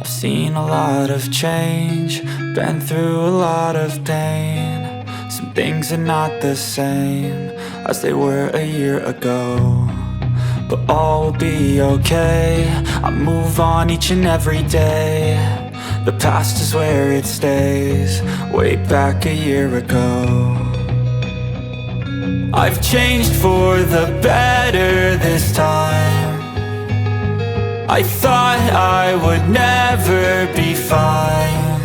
I've seen a lot of change, been through a lot of pain. Some things are not the same as they were a year ago, but all will be okay. I move on each and every day. The past is where it stays, way back a year ago. I've changed for the better this time. I thought I would never be fine.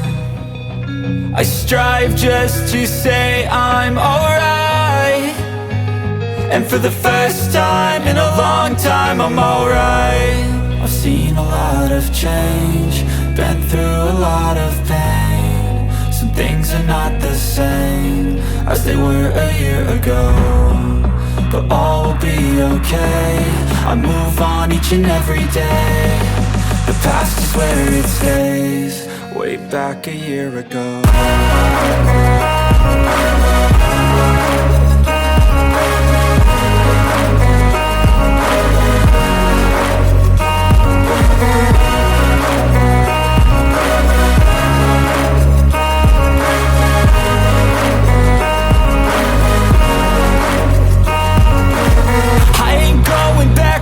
I strive just to say I'm alright, and for the first time in a long time I'm alright. I've seen a lot of change, been through a lot of pain. Some things are not the same as they were a year ago, but all will be okay. I move on each and every day. The past is where it stays, way back a year ago.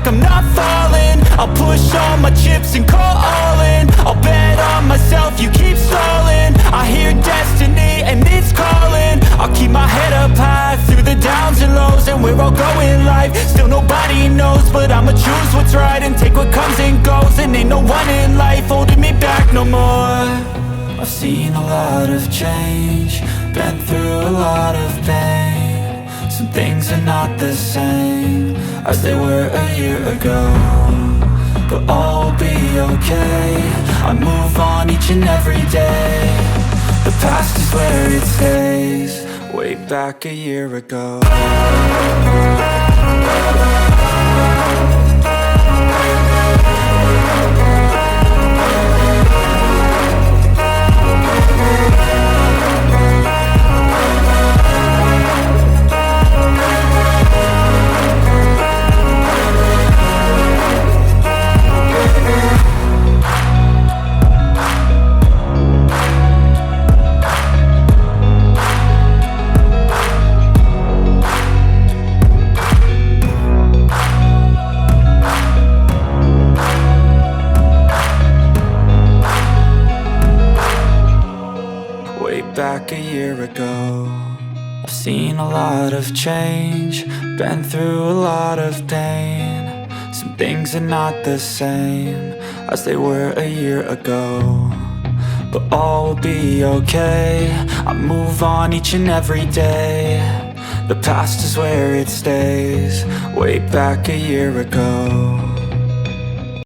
I'm not falling, I'll push all my chips and call all in. I'll bet on myself, you keep stalling. I hear destiny and it's calling. I'll keep my head up high through the downs and lows, and where I'll go in life, still nobody knows. But I'ma choose what's right and take what comes and goes, and ain't no one in life holding me back no more. I've seen a lot of change, been through a lot of pain. Some things are not the same as they were a year ago, but all will be okay. I move on each and every day. The past is where it stays, way back a year ago. Back a year ago, I've seen a lot of change, been through a lot of pain. Some things are not the same as they were a year ago, but all will be okay. I move on each and every day. The past is where it stays, way back a year ago.